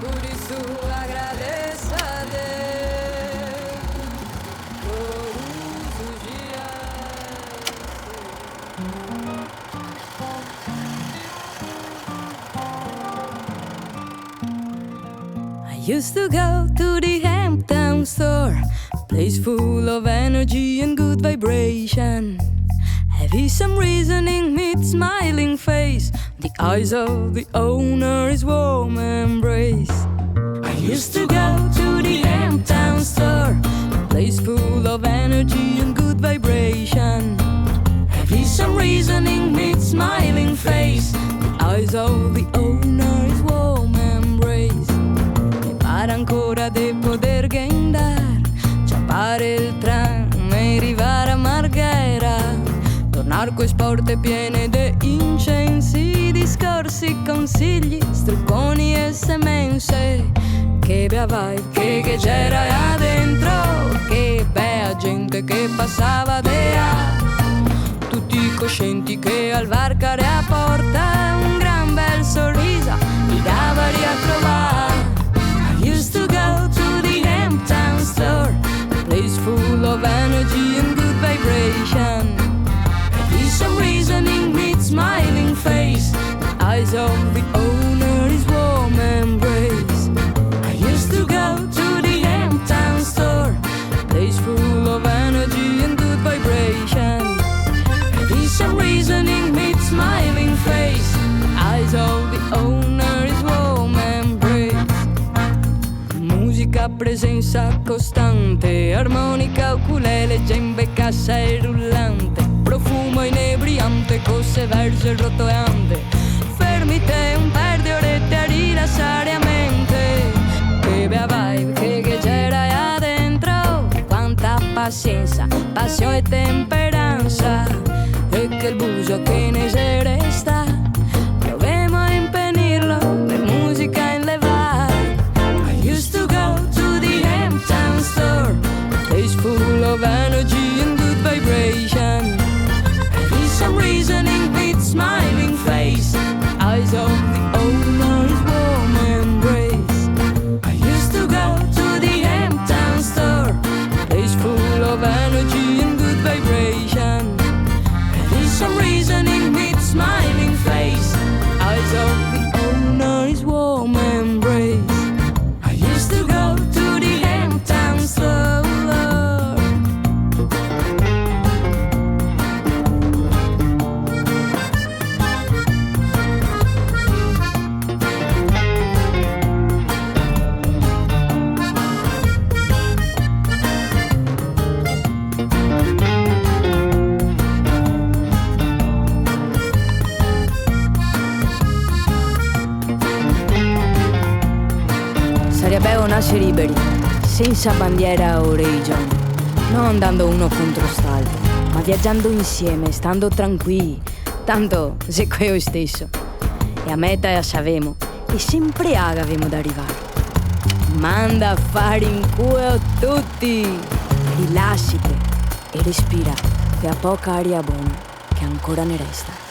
por isso agradeço a Deus todos os dias. I used to go to the Hamptown store, a place full of energy and good vibration. Heavy some reasoning meets smiling face, the eyes of the owner is warm embrace. I used to go to the Hamptown store, a place full of energy and good vibration. Heavy some reasoning meets smiling face, the eyes of the owner is warm embrace. Mi pare ancora di poter andare, ciappare il tram e arrivare a Marghera. Tornar coi porte piene di incensi, discorsi, consigli, strucconi e semenze. Che bella vibe che c'era dentro, che bella gente che passava di là. Tutti coscienti che al varcare a porta un gran bel sorriso mi dava a trovare. I used to go to the Hamptown store, a place full of energy and good vibration. Some reasoning meets smiling face, the eyes of the owner is warm embrace. I used to go to the Hamptown store, a place full of energy and good vibration. Maybe some reasoning meets smiling face, the eyes of the owner is warm embrace. Musica, presenza costante, armonica, ukulele, djembe, cassa e rullante. Profumo inebriante, cose verse rotoante. Fermite un par de orette a rilassare a mente. Che bella vibe che c'era adentro. Quanta pazienza, passione e temperanza. E che il buio che ne se resta proviamo a impedirlo per musica in levar. I used to go to the Hamptown store, a place full of energy and good vibration. Some reasoning meets smiling face, eyes of the owner's warm embrace. I used to go to the Hamptown store, a place full of energy and good vibration. Maybe some reasoning meets smiling face, eyes of the owner's warm embrace. I used to go to the Hamptown store. Sarebbe nascere liberi, senza bandiera o religione, non andando uno contro l'altro, ma viaggiando insieme, stando tranquilli, tanto se quello stesso. E a meta la sapemo, e sempre avevamo da arrivare. Manda a fare in culo tutti, rilassati e respira, che ha poca aria buona che ancora ne resta.